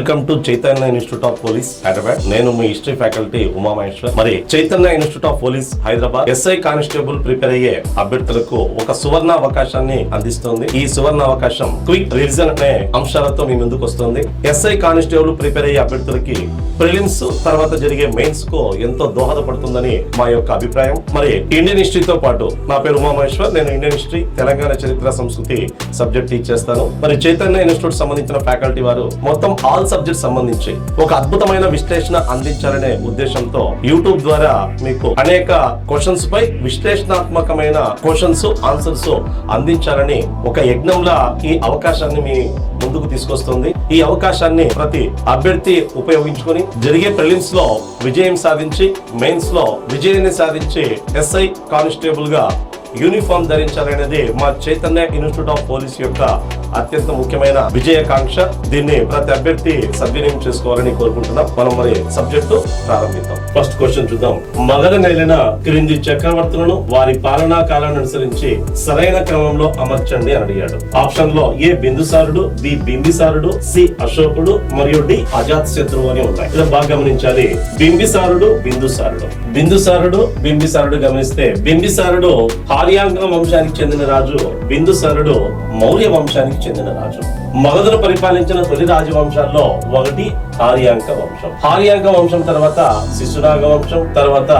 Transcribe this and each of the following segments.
Welcome to Chaitanya institute of police Hyderabad. నేను మీ history faculty Uma Maheshwar. మరి Chaitanya institute of police Hyderabad SI constable prepare అయ్యే అభ్యర్థులకు ఒక సువర్ణ అవకాశాన్ని అందిస్తుంది. ఈ సువర్ణ అవకాశం క్విక్ రివిజన్ అనే అంశాలతో మీ ముందుకు వస్తుంది. ఎస్ఐ కానిస్టేబుల్ ప్రిపేర్ అయ్యే అభ్యర్థులకి ప్రిలిమ్స్ తర్వాత జరిగే మెయిన్స్ కు ఎంతో దోహదపడుతుందని మా యొక్క అభిప్రాయం. మరి ఇండియన్ హిస్టరీతో పాటు నా పేరు ఉమా మహేశ్వర్. నేను ఇండియన్ హిస్టరీ, తెలంగాణ చరిత్ర, సంస్కృతి సబ్జెక్ట్ టీచ్ చేస్తాను. మరి చైతన్య ఇన్స్టిట్యూట్ సంబంధించిన ఫ్యాకల్టీ వారు మొత్తం ఆల్ సబ్జెక్ట్ సంబంధించి ఒక అద్భుతమైన విశ్లేషణ అందించాలనే ఉద్దేశంతో యూట్యూబ్ ద్వారా మీకు అనేక క్వశ్చన్స్ పై విశ్లేషణాత్మకమైన క్వశ్చన్స్ ఆన్సర్స్ అందించాలని ఒక యజ్ఞంలా ఈ అవకాశాన్ని మీ ముందుకు తీసుకొస్తుంది. ఈ అవకాశాన్ని ప్రతి అభ్యర్థి ఉపయోగించుకొని జరిగే ప్రిలిమ్స్ లో విజయం సాధించి మెయిన్స్ లో విజయాన్ని సాధించి ఎస్ఐ కానిస్టేబుల్ గా యూనిఫామ్ ధరించాలనేది మా చైతన్య ఇన్స్టిట్యూట్ ఆఫ్ పోలీస్ యొక్క అత్యంత ముఖ్యమైన విజయకాంక్ష. దీన్ని ప్రతి అభ్యర్థి సద్వినియోగం చేసుకోవాలని కోరుకుంటున్నాం. మనం మరి సబ్జెక్టు ప్రారంభిద్దాం. ఫస్ట్ క్వశ్చన్ చూద్దాం. మగధ నేలిన క్రింది చక్రవర్తులను వారి పాలనా కాలాన్ని అనుసరించి సరైన క్రమంలో అమర్చండి అని అడిగాడు. ఆప్షన్ లో ఏ బిందుసారుడు, బి బింబిసారుడు, సి అశోకుడు మరియు డి అజాత్ శత్రువు అని ఉన్నాయి. ఇలా బాగా గమనించాలి. బింబిసారుడు, బిందుసారుడు, బింబిసారుడు గమనిస్తే బింబిసారుడు ఆర్యాంగ వంశానికి చెందిన రాజు, బిందుసారుడు మౌర్య వంశానికి చెందిన రాజు. మగధను పరిపాలించిన తొలి రాజవంశాల్లో ఒకటి ఆర్యాంక వంశం. ఆర్యాంక వంశం తర్వాత శిశునాగ వంశం, తర్వాత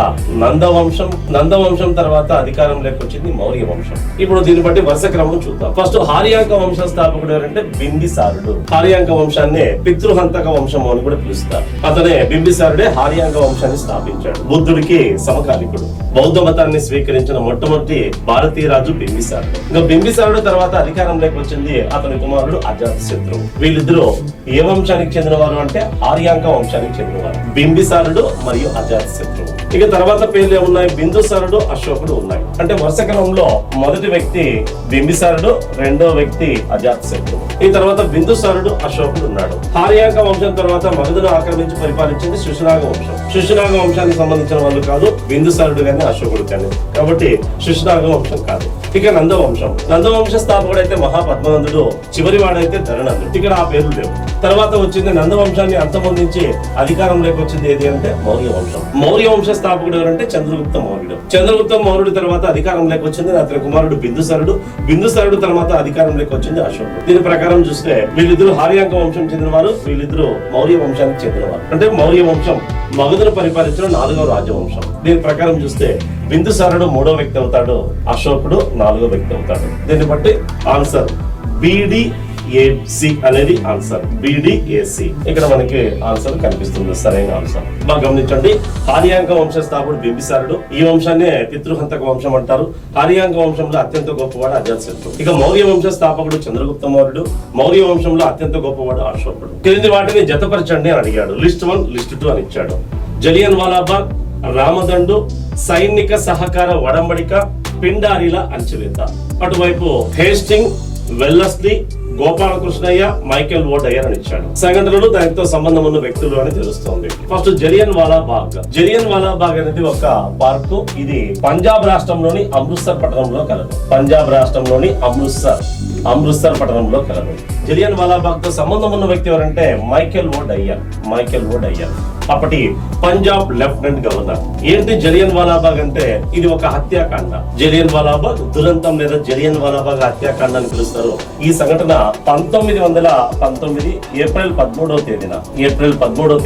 నందవంశం తర్వాత అధికారంలోకి వచ్చింది మౌర్య వంశం. ఇప్పుడు దీన్ని బట్టి వరుస క్రమం చూద్దాం. ఫస్ట్ ఆర్యాంక వంశ స్థాపకుడు ఎవరంటే బింబిసారుడు. ఆర్యాంక వంశాన్ని పితృహంతక వంశం అని కూడా పిలుస్తారు. అతనే బింబిసారుడే ఆర్యాంక వంశాన్ని స్థాపించాడు. బుద్ధుడికి సమకాలికుడు. బౌద్ధ మతాన్ని స్వీకరించిన మొట్టమొదటి భారతీయ రాజు బింబిసారుడు. ఇంకా బింబిసారుడు తర్వాత అధికారంలోకి వచ్చింది అతని కుమారుడు అజాత్ శత్రువు. వీళ్ళిద్దరూ ఏ వంశానికి చెందిన వారు అంటే ఆర్యాంక వంశానికి చెందినవారు, బింబిసారుడు మరియు అజాత్ శత్రువు. ఇక తర్వాత పేర్లు ఉన్నాయి, బిందుసారుడు, అశోకుడు ఉన్నాయి. అంటే వరుస క్రమంలో మొదటి వ్యక్తి బింబిసారుడు, రెండో వ్యక్తి అజాత్ శత్రువు. ఈ తర్వాత బిందుసారుడు, అశోకుడు ఉన్నాడు. ఆర్యాంక వంశం తర్వాత మగధను ఆక్రమించి పరిపాలించింది శిశునాగ వంశం. శిశునాగ వంశానికి సంబంధించిన వాళ్ళు కాదు బిందుసారుడు కానీ అశోకుడు కానీ, కాబట్టి శిశునాగ వంశం కాదు. ఇక నందవంశ స్థాపకుడు అయితే మహాపద్మనందుడు, చివరి వాడైతే ధరణందుడు. ఇక్కడ ఆ పేర్లు లేవు. తర్వాత వచ్చింది నందవంశాన్ని అంతమొందించి అధికారంలోకి వచ్చింది ఏది అంటే మౌర్య వంశం. మౌర్య వంశ స్థాపకుడు ఎవరంటే చంద్రగుప్త మౌర్యుడు తర్వాత అధికారంలోకి వచ్చింది అతని కుమారుడు బిందుసారుడు తర్వాత అధికారంలోకి వచ్చింది అశోకుడు. దీని ప్రకారం చూస్తే వీళ్ళిద్దరు ఆర్యాంక వంశం చెందిన వారు, వీళ్ళిద్దరు మౌర్య వంశానికి చెందినవారు. అంటే మౌర్య వంశం మగధను పరిపాలించిన 4వ రాజవంశం. దీని ప్రకారం చూస్తే బిందుసారుడు 3వ వ్యక్తి అవుతాడు, అశోకుడు 4వ వ్యక్తి అవుతాడు. దీన్ని బట్టి ఆన్సర్ BDAC అనేది ఆన్సర్. BDAC ఇక్కడ మనకి ఆన్సర్ కనిపిస్తుంది, సరైన ఆన్సర్. బాగా గమనించండి. ఆర్యాంక వంశ స్థాపకుడు బింబిసారుడు. ఈ వంశాన్ని పితృహంతక వంశం అంటారు. ఆర్యాంక వంశంలో అత్యంత గొప్పవాడు అజాత్ శత్రువు. ఇక మౌర్య వంశ స్థాపకుడు చంద్రగుప్త మౌర్యుడు. మౌర్య వంశంలో అత్యంత గొప్పవాడు అశోకుడు. క్రింది వాటిని జతపరచండి అని అడిగాడు. లిస్ట్ 1, లిస్ట్ 2 అని ఇచ్చాడు. జలియన్ వాలాబాగ్, రామదండు, సైనిక సహకార ఒడంబడిక, పిండారీల అంచవేత. అటువైపు హేస్టింగ్, వెల్లస్లీ, గోపాలకృష్ణయ్య, మైకేల్ ఓ డయర్ అని ఇచ్చాడు. సంఘటనలు దానితో సంబంధం ఉన్న వ్యక్తులు అని తెలుస్తోంది. ఫస్ట్ జలియన్ వాలాబాగ్ అనేది ఒక పార్కు. ఇది పంజాబ్ రాష్ట్రంలోని అమృత్సర్ పట్టణంలో కలదు. అమృత్సర్ పట్టణంలో కలదు. జలియన్ వాలాబాగ్ తో సంబంధం ఉన్న వ్యక్తి ఎవరంటే మైకేల్ ఓ డయర్. అప్పటి పంజాబ్ లెఫ్టినెంట్ గవర్నర్. ఏంటి జలియన్ వాలాబాగ్ అంటే ఇది ఒక హత్యాకాండ. జలియన్ వాలాబాగ్ దురంతం లేదా జలియన్ వాలాబాగ్ హత్యాకాండ అని పిలుస్తారు. ఈ సంఘటన 1919 ఏప్రిల్ 13వ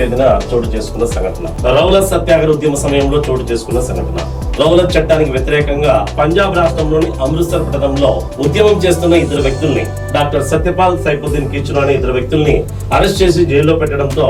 తేదీన చోటు చేసుకున్న సంఘటన. రౌలత్ సత్యాగ్రహ ఉద్యమ సమయంలో చోటు చేసుకున్న సంఘటన. రౌలత్ చట్టానికి వ్యతిరేకంగా పంజాబ్ రాష్ట్రంలోని అమృత్సర్ పట్టణంలో ఉద్యమం చేస్తున్న ఇద్దరు వ్యక్తుల్ని, డాక్టర్ సత్యపాల్, సైఫుద్దీన్ కిచలూ అనే ఇద్దరు వ్యక్తుల్ని అరెస్ట్ చేసి జైల్లో పెట్టడంతో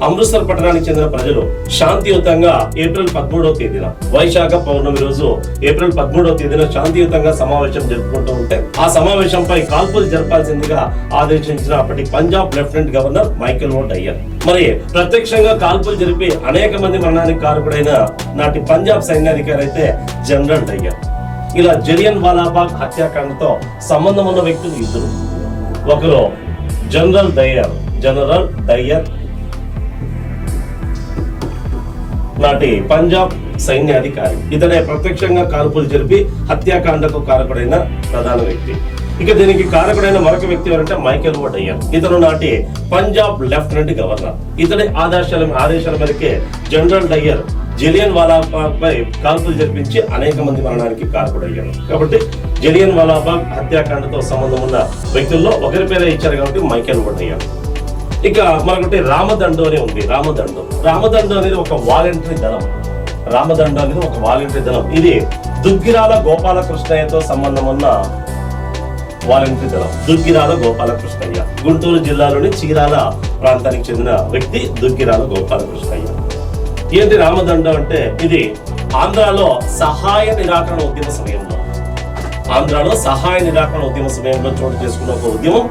అమృత్సర్ పట్టణానికి చెందిన ప్రజలు శాంతియుతంగా ఏప్రిల్ 13వ తేదీన, వైశాఖ పౌర్ణమి రోజు ఏప్రిల్ 13వ తేదీన శాంతియుతంగా సమావేశం జరుపుకుంటూ ఉంటే ఆ సమావేశంపై కాల్పులు జరపాల్సిందిగా ఆదేశించిన అప్పటి పంజాబ్ లెఫ్టినెంట్ గవర్నర్ మైకేల్ ఓ డయర్. మరి ప్రత్యక్షంగా కాల్పులు జరిపి అనేక మంది మరణానికి కారకుడైన నాటి పంజాబ్ సైన్యాధికారి అయితే జనరల్ డయర్. ఇలా జలియన్ వాలాబాగ్ హత్యాకాండతో సంబంధం ఉన్న వ్యక్తులు ఇద్దరు. ఒకరు జనరల్ డయర్ నాటి పంజాబ్ సైన్యాధికారి. ఇతనే ప్రత్యక్షంగా కాల్పులు జరిపి హత్యాకాండకు కారకుడైన ప్రధాన వ్యక్తి. ఇక దీనికి కారకుడైన మరొక వ్యక్తి ఎవరంటే మైకేల్ ఓ డయ్యర్. ఇతను నాటి పంజాబ్ లెఫ్టినెంట్ గవర్నర్. ఇతడి ఆదేశాల మేరకే జనరల్ డయ్యర్ జలియన్ వాలాబాగ్పై కాల్పులు జరిపించి అనేక మంది మరణానికి కారకుడయ్యారు. కాబట్టి జలియన్ వాలాబాగ్ హత్యాకాండతో సంబంధం ఉన్న వ్యక్తుల్లో ఒకరి పేరే ఇచ్చారు కాబట్టి మైకేల్ ఓ డయ్యర్. ఇక మరొకటి రామదండు అని ఉంది. రామదండు అనేది ఒక వాలంటరీ దళం. ఇది దుగ్గిరాల గోపాలకృష్ణయ్యతో సంబంధం ఉన్న వాలంటరీ దళం. దుగ్గిరాల గోపాలకృష్ణయ్య గుంటూరు జిల్లాలోని చీరాల ప్రాంతానికి చెందిన వ్యక్తి దుగ్గిరాల గోపాలకృష్ణయ్య. ఏంటి రామదండం అంటే, ఇది ఆంధ్రాలో సహాయ నిరాకరణ ఉద్యమ సమయంలో చోటు చేసుకున్న ఒక ఉద్యమం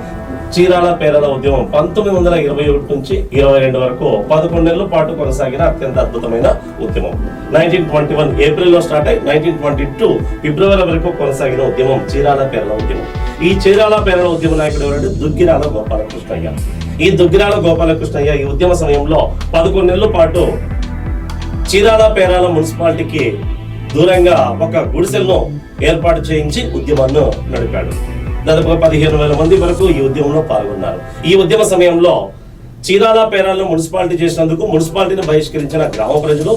చీరాల పేరల ఉద్యమం. 1921 నుంచి 22 వరకు 11 నెలల పాటు కొనసాగిన అత్యంత అద్భుతమైన ఉద్యమం. 1921 ఏప్రిల్లో స్టార్ట్ అయి 1922 ఫిబ్రవరి వరకు కొనసాగిన ఉద్యమం చీరాల పేరల ఉద్యమం. ఈ చీరాల పేరల ఉద్యమ నాయకుడు ఎవరంటే దుగ్గిరాల గోపాలకృష్ణయ్య. ఈ దుగ్గిరాల గోపాలకృష్ణయ్య ఈ ఉద్యమ సమయంలో 11 నెలల పాటు చీరాల పేరాల మున్సిపాలిటీకి దూరంగా ఒక గుడిసెలను ఏర్పాటు చేయించి ఉద్యమాన్ని నడిపాడు. దాదాపు 15,000 మంది వరకు ఈ ఉద్యమంలో పాల్గొన్నారు. ఈ ఉద్యమ సమయంలో చీరాల పేరాలను మున్సిపాలిటీ చేసినందుకు మున్సిపాలిటీని బహిష్కరించిన గ్రామ ప్రజలు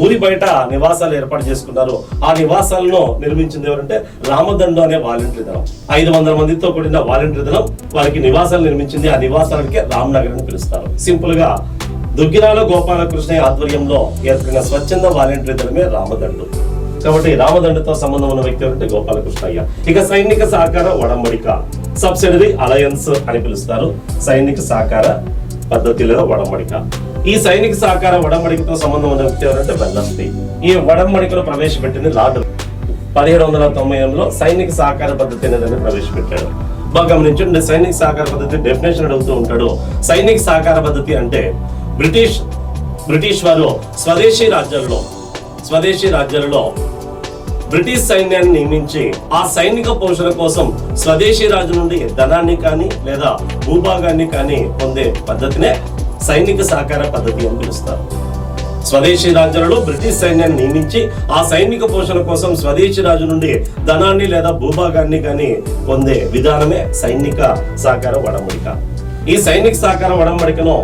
ఊరి బయట నివాసాలు ఏర్పాటు చేసుకున్నారు. ఆ నివాసాలను నిర్మించింది ఎవరంటే రామదండు అనే వాలంటరీ దళం. 500 మందితో కూడిన వాలంటరీ దళం వారికి నివాసాలు నిర్మించింది. ఆ నివాసాలకే రామ్నగర్ అని పిలుస్తారు. సింపుల్ గా దుగ్గిరాల గోపాలకృష్ణయ్య ఆధ్వర్యంలో ఏర్పడిన స్వచ్ఛంద వాలంటరీ దళమే రామదండు. కాబట్టి రామదండుతో సంబంధం ఉన్న వ్యక్తి అంటే గోపాలకృష్ణయ్య. ఇక సైనిక సహకార ఒడంబడిక, సబ్సిడరీ అలయన్స్ అని పిలుస్తారు. సైనిక సహకార పద్ధతిలో ఒడంబడిక. ఈ సైనిక సహకార ఒడంబడికతో సంబంధం ఉన్న వ్యక్తి ఎవరంటే వెల్లస్లీ. ఈ ఒడంబడికను ప్రవేశపెట్టింది లార్డ్ 1798లో సైనిక సహకార పద్ధతి అనేది ప్రవేశపెట్టాడు. బాగా గమనించండి, సైనిక సహకార పద్ధతి డెఫినేషన్ అడుగుతూ ఉంటాడు. సైనిక సహకార పద్ధతి అంటే బ్రిటిష్ వారు స్వదేశీ రాజ్యాలలో బ్రిటిష్ సైన్యాన్ని నియమించి ఆ సైనిక పోషణ కోసం స్వదేశీ రాజు నుండి ధనాన్ని కానీ లేదా భూభాగాన్ని కానీ పొందే పద్ధతినే సైనిక సహకార పద్ధతి అని పిలుస్తారు. స్వదేశీ రాజ్యాలలో బ్రిటిష్ సైన్యాన్ని నియమించి ఆ సైనిక పోషణ కోసం స్వదేశీ రాజు నుండి ధనాన్ని లేదా భూభాగాన్ని కానీ పొందే విధానమే సైనిక సహకార ఒడంబడిక. ఈ సైనిక సహకార ఒడంబడికను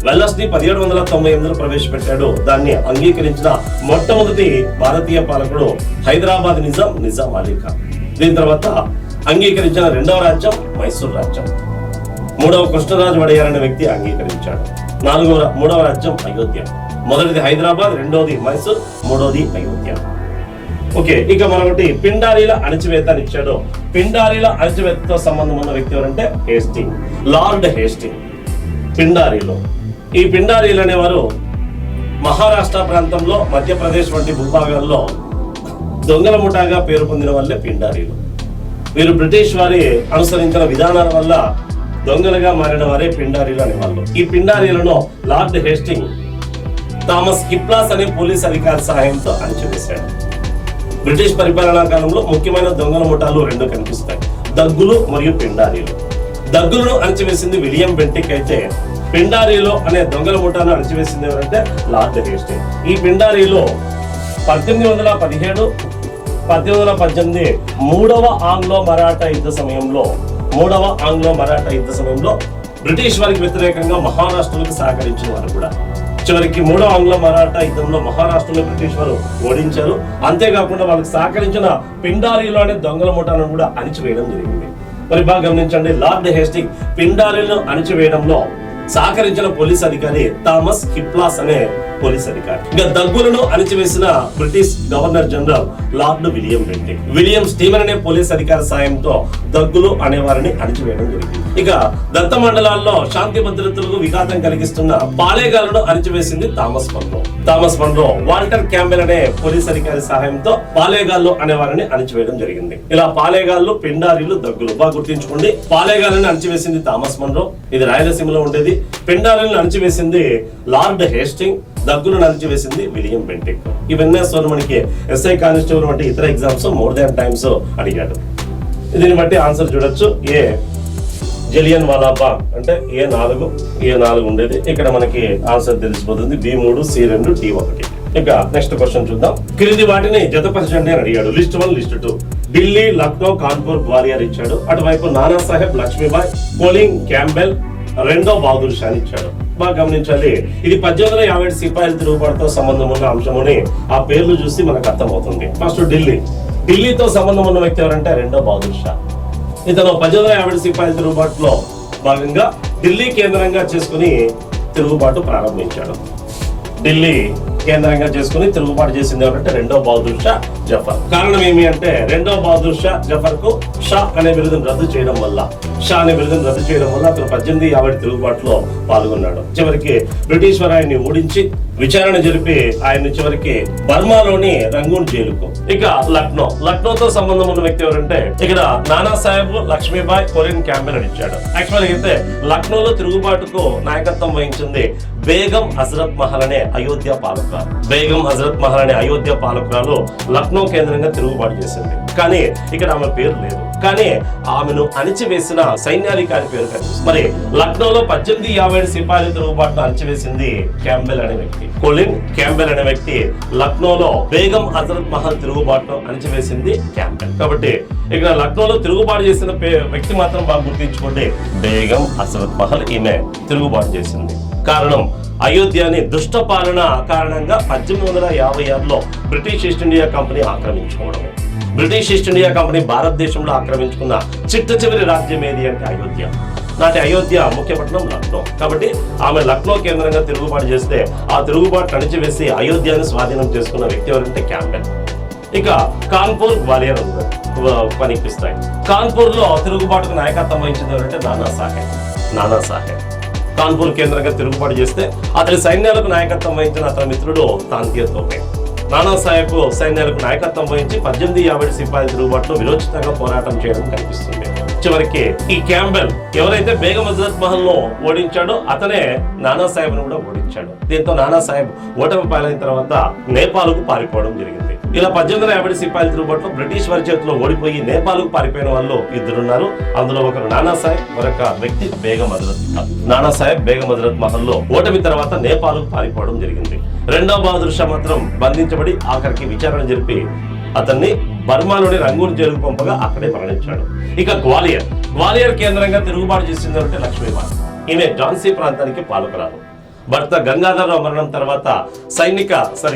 వెల్లస్లీ 1798లో ప్రవేశపెట్టాడు. దాన్ని అంగీకరించిన మొట్టమొదటి భారతీయ పాలకుడు హైదరాబాద్ నిజాం అలీ ఖాన్. దీని తర్వాత అంగీకరించిన రెండవ రాజ్యం మైసూర్ రాజ్యం. మూడవ కృష్ణరాజు వడయార్ అనే వ్యక్తి అంగీకరించాడు. మూడవ రాజ్యం అయోధ్య. మొదటిది హైదరాబాద్, రెండోది మైసూర్, మూడోది అయోధ్య. ఓకే, ఇక మరొకటి పిండారీల అణచివేత అని ఇచ్చాడు. పిండారీల అణచివేతతో సంబంధం ఉన్న వ్యక్తి ఎవరంటే హేస్టింగ్, లార్డ్ హేస్టింగ్. ఈ పిండారీలు అనేవారు మహారాష్ట్ర ప్రాంతంలో, మధ్యప్రదేశ్ వంటి భూభాగాల్లో దొంగల ముఠాగా పేరు పొందిన వాళ్ళే పిండారీలు. వీరు బ్రిటిష్ వారి అనుసరించిన విధానాల వల్ల దొంగలుగా మారిన వారే పిండారీలు అనేవాళ్ళు. ఈ పిండారీలను లార్డ్ హేస్టింగ్ థామస్ కిప్లాస్ అనే పోలీస్ అధికారి సహాయంతో అణచివేశాడు. బ్రిటిష్ పరిపాలనా కాలంలో ముఖ్యమైన దొంగల ముఠాలు రెండు కనిపిస్తాయి, దగ్గులు మరియు పిండారీలు. దగ్గులను అణచివేసింది విలియం బెంటిక్ అయితే పిండారీలో అనే దొంగల ముఠాను అణచివేసింది ఎవరంటే లార్డ్ హేస్టింగ్. ఈ పిండారీలో 1817, 1818 మూడవ ఆంగ్లో మరాఠా యుద్ధ సమయంలో బ్రిటిష్ వారికి వ్యతిరేకంగా మహారాష్ట్రలకు సహకరించిన వారు కూడా. చివరికి మూడవ ఆంగ్ల మరాఠా యుద్ధంలో మహారాష్ట్రలో బ్రిటిష్ వారు ఓడించారు. అంతేకాకుండా వాళ్ళకి సహకరించిన పిండారీలో అనే దొంగల ముఠాను కూడా అణిచివేయడం జరిగింది. మరి బాగా గమనించండి, లార్డ్ హేస్టింగ్ పిండారీలను అణిచివేయడంలో సహకరించిన పోలీస్ అధికారి థామస్ కిప్లాస్ అనే పోలీస్ అధికారి. ఇక దగ్గులను అణిచివేసిన British governor general lord William Bentinck. William Steven అనే పోలీస్ అధికారి సాయంతో దగ్గులు అనేవారిని అణిచివేయడం జరిగింది. ఇక దత్త మండలాల్లో శాంతి భద్రతలకు విఘాతం కలిగిస్తున్న పాలేగాలను అణిచివేసింది థామస్ మన్రో. వాల్టర్ క్యాంబెల్ అనే పోలీస్ అధికారి సహాయంతో పాలేగాళ్ళు అనేవారిని అణిచివేయడం జరిగింది. ఇలా పాలేగాళ్ళు, పిండారీలు, దగ్గులు బాగా గుర్తించుకోండి. పాలేగాళ్ళని అణిచివేసింది థామస్ మన్రో, ఇది రాయలసీమలో ఉండేది. పిండారీలను అణిచివేసింది లార్డ్ హేస్టింగ్, దగ్గులను అణిచివేసింది విలియం బెంటిక్. ఇవన్నీ మనకి ఎస్ఐ కానిస్టేబుల్ వంటి ఇతర ఎగ్జామ్స్ మోర్ దాన్ టైమ్స్ అడిగాడు. దీన్ని బట్టి ఆన్సర్ చూడొచ్చు. ఏ జలియన్ వాలాబాగ్ అంటే A4 ఉండేది. ఇక్కడ మనకి ఆన్సర్ తెలిసిపోతుంది. B3, C2, D1. ఇంకా నెక్స్ట్ క్వశ్చన్ చూద్దాం. క్రింది వాటిని జతపరచండి అని అడిగాడు. List 1, list 2. ఢిల్లీ, లక్నో, కాన్పూర్, గ్వాలియర్ ఇచ్చాడు. అటువైపు నానా సాహెబ్, లక్ష్మీబాయి, కోలింగ్, క్యాంబెల్, రెండో బహదూర్ షా ఇచ్చాడు. బాగా గమనించాలి, ఇది 1857 సిపాయిల తిరుగుబాటుతో సంబంధం ఉన్న అంశమని ఆ పేర్లు చూసి మనకు అర్థమవుతుంది. ఫస్ట్ ఢిల్లీతో సంబంధం ఉన్న వ్యక్తి ఎవరంటే రెండో బహదూర్ షా. ఇతను 1857 సిపాయిల తిరుగుబాటులో భాగంగా ఢిల్లీ కేంద్రంగా చేసుకుని తిరుగుబాటు ప్రారంభించాడు. ఢిల్లీ కేంద్రంగా చేసుకుని తిరుగుబాటు చేసింది ఎవరంటే రెండో బహదూర్ షా జఫర్. కారణం ఏమి అంటే రెండో బహదూర్ షా జఫర్ కు షా అనే బిరుదును రద్దు చేయడం వల్ల అతను 1850 తిరుగుబాటులో పాల్గొన్నాడు. చివరికి బ్రిటిష్ వారు ఆయన్ని ఓడించి విచారణ జరిపి ఆయన చివరికి బర్మాలోని రంగూన్ జైలుకు. ఇక లక్నోతో సంబంధం ఉన్న వ్యక్తి ఎవరంటే ఇక్కడ నానా సాహెబ్, లక్ష్మీబాయి, కోలిన్ క్యాంబెల్ అని ఇచ్చాడు. యాక్చువల్ అయితే లక్నోలో తిరుగుబాటుకు నాయకత్వం వహించింది బేగం హజరత్ మహల్ అనే అయోధ్య పాలకురాలు లక్నో కేంద్రంగా తిరుగుబాటు చేసింది. కానీ ఇక్కడ ఆమె పేరు లేదు. కానీ ఆమెను అణిచివేసిన సైన్యాధికారి పేరు కనిపిస్తుంది. మరి లక్నోలో 1857 సిపాయిల తిరుగుబాటును అణిచివేసింది క్యాంబెల్ అనే వ్యక్తి. కోలిన్ క్యాంబెల్ అనే వ్యక్తి లక్నోలో బేగం హజరత్ మహల్ తిరుగుబాటును అణిచివేసింది క్యాంబెల్. కాబట్టి ఇక్కడ లక్నోలో తిరుగుబాటు చేసిన వ్యక్తి మాత్రం బాగా గుర్తించుకోండి, బేగం హజరత్ మహల్. ఈమె తిరుగుబాటు చేసింది. కారణం అయోధ్యని దుష్ట పాలన కారణంగా 1856లో బ్రిటిష్ ఈస్ట్ ఇండియా కంపెనీ ఆక్రమించుకోవడమే. బ్రిటిష్ ఈస్ట్ ఇండియా కంపెనీ భారతదేశంలో ఆక్రమించుకున్న చిట్ట చివరి రాజ్యం ఏది అంటే అయోధ్య. నాటి అయోధ్య ముఖ్యపట్నం లక్నో. కాబట్టి ఆమె లక్నో కేంద్రంగా తిరుగుబాటు చేస్తే ఆ తిరుగుబాటు అణిచివేసి అయోధ్యను స్వాధీనం చేసుకున్న వ్యక్తి ఎవరంటే క్యాంబెల్. ఇక కాన్పూర్, గ్వాలియర్ పనిపిస్తాయి. కాన్పూర్ లో తిరుగుబాటుకు నాయకత్వం వహించింది ఎవరంటే నానా సాహెబ్. కాన్పూర్ కేంద్రంగా తిరుగుబాటు చేస్తే అతని సైన్యాలకు నాయకత్వం వహించిన అతని మిత్రుడు తాంతియా తోపే. నానా సాహెబ్ సైన్యాలకు నాయకత్వం వహించి 1850 సిపాయిల తిరుగుబాటులో విరోచితంగా పోరాటం చేయడం కనిపిస్తుంది. చివరికి ఈ క్యాంబెల్ ఎవరైతే బేగం హజరత్ మహల్ ను ఓడించాడో అతనే నానా సాహెబ్ ను కూడా ఓడించాడు. దీంతో నానా సాహెబ్ ఓటమి పాలైన తర్వాత నేపాల్కు పారిపోవడం జరిగింది. ఇలా 1850 సిపాయిల తిరుగుబాటులో బ్రిటిష్ వారి చేతిలో ఓడిపోయి నేపాల్కు పారిపోయిన వాళ్ళు ఇద్దరున్నారు. అందులో ఒకరు నానా సాహెబ్, మరొక వ్యక్తి బేగం హజరత్ మహల్. నానా సాహెబ్ బేగం హజరత్ మహల్ లో ఓటమి తర్వాత నేపాల్కు పారిపోవడం జరిగింది. రెండో బహదూర్ షా మాత్రం బంధించబడి ఆఖరికి విచారణ జరిపి అతన్ని బర్మాలోని రంగూన్ జైలుకు పంపగా అక్కడే మరణించాడు. ఇక గ్వాలియర్ కేంద్రంగా తిరుగుబాటు చేసింది అంటే లక్ష్మీబాయి. ఈమె ఝాన్సీ ప్రాంతానికి పాలకురాలు. భర్త గంగాధరరావు మరణం తర్వాత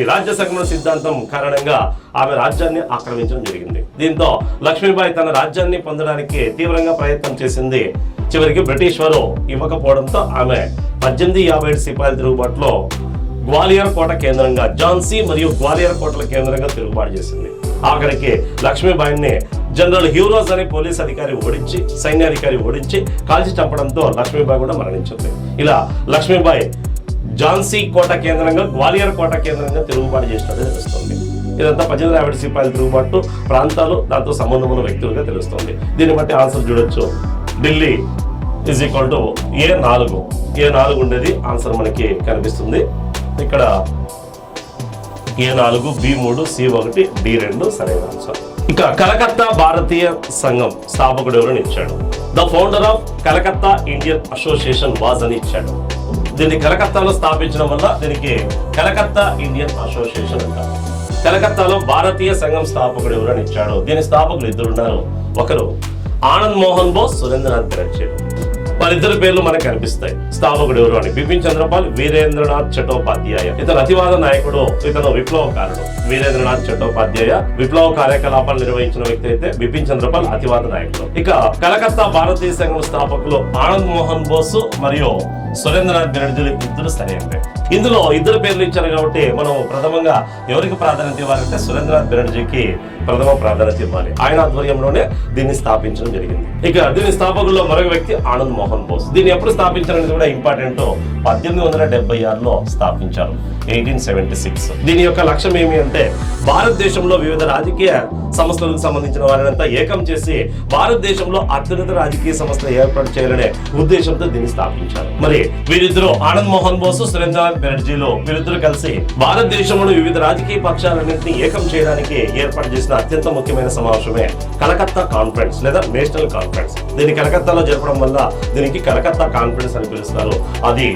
రాజ్య సంగమన సిద్ధాంతం కారణంగా ఆమె రాజ్యాన్ని ఆక్రమించడం జరిగింది. దీంతో లక్ష్మీబాయి తన రాజ్యాన్ని పొందడానికి తీవ్రంగా ప్రయత్నం చేసింది. చివరికి బ్రిటిష్ వారు ఇవ్వకపోవడంతో ఆమె 1857 సిపాయిల తిరుగుబాటులో గ్వాలియర్ కోట కేంద్రంగా ఝాన్సీ మరియు గ్వాలియర్ కోటల కేంద్రంగా తిరుగుబాటు చేసింది. ఆఖరికి లక్ష్మీబాయిని జనరల్ హ్యూరోజ్ అనే పోలీస్ సైన్యాధికారి ఓడించి కాల్చి చంపడంతో లక్ష్మీబాయి కూడా మరణించింది. ఇలా లక్ష్మీబాయి ఝాన్సీ కోట కేంద్రంగా, గ్వాలియర్ కోట కేంద్రంగా తిరుగుబాటు చేసినట్టు తెలుస్తుంది. ఇదంతా 1850 సిపాయిల తిరుగుబాటు ప్రాంతాలు, దాంతో సంబంధం ఉన్న వ్యక్తులుగా తెలుస్తుంది. దీన్ని బట్టి ఆన్సర్ చూడొచ్చు. Delhi is equal to A4 ఉండేది ఆన్సర్ మనకి కనిపిస్తుంది. ఇక్కడ A4, B3, C1, D2 సరైన ఆన్సర్. ఇక కలకత్తా భారతీయ సంఘం స్థాపకుడు ఎవరని ఇచ్చాడు. The founder of Calcutta Indian association was అని ఇచ్చాడు. దీన్ని కలకత్తాలో స్థాపించడం వల్ల దీనికి కలకత్తా ఇండియన్ అసోసియేషన్ అంటారు. కలకత్తాలో భారతీయ సంఘం స్థాపకుడు ఎవరని ఇచ్చాడు. దీని స్థాపకులు ఇద్దరు ఉన్నారు. ఒకరు ఆనంద్ మోహన్ బోస్, సురేంద్రనాథ్ బెనర్జీ. వారిద్దరి పేర్లు మనకు కనిపిస్తాయి. స్థాపకుడు ఎవరు అని బిపిన్ చంద్రపాల్, వీరేంద్రనాథ్ చటోపాధ్యాయ. ఇతను అతివాద నాయకుడు, ఇతను విప్లవకారుడు. వీరేంద్రనాథ్ చటోపాధ్యాయ విప్లవ కార్యకలాపాలు నిర్వహించిన వ్యక్తి అయితే బిపిన్ చంద్రపాల్ అతివాద నాయకుడు. ఇక కలకత్తా భారతీయ సంఘం స్థాపకులు ఆనంద్ మోహన్ బోస్ మరియు సురేంద్రనాథ్ బెనర్జీలు ఇద్దరు సరైనవే. ఇందులో ఇద్దరు పేర్లు ఇచ్చారు కాబట్టి మనం ప్రథమంగా ఎవరికి ప్రాధాన్యత ఇవ్వాలంటే సురేంద్రనాథ్ బెనర్జీకి ప్రథమ ప్రాధాన్యత ఇవ్వాలి. ఆయన ఆధ్వర్యంలోనే దీన్ని స్థాపించడం జరిగింది. ఇక దీని స్థాపకుల్లో మరొక వ్యక్తి ఆనంద్ మోహన్ బోస్. దీన్ని ఎప్పుడు స్థాపించారనేది కూడా ఇంపార్టెంట్. 1876లో స్థాపించారు, 1876. దీని యొక్క లక్ష్యం ఏమి అంటే భారతదేశంలో వివిధ రాజకీయ సంస్థలకు సంబంధించిన వారినంతా ఏకం చేసి భారతదేశంలో అత్యున్నత రాజకీయ సంస్థ ఏర్పాటు చేయాలనే ఉద్దేశంతో దీన్ని స్థాపించారు. మరి వీరిద్దరు ఆనంద్ మోహన్ బోస్, సురేంద్రనాథ్ బెనర్జీలు వీరిద్దరు కలిసి భారతదేశంలో వివిధ రాజకీయ పక్షాలన్నింటినీ ఏకం చేయడానికి ఏర్పాటు చేసిన అత్యంత ముఖ్యమైన సమావేశమే కలకత్తా కాన్ఫరెన్స్ లేదా నేషనల్ కాన్ఫరెన్స్. దీన్ని కలకత్తాలో జరపడం వల్ల దీనికి కలకత్తా కాన్ఫరెన్స్ అని పిలుస్తారు. అది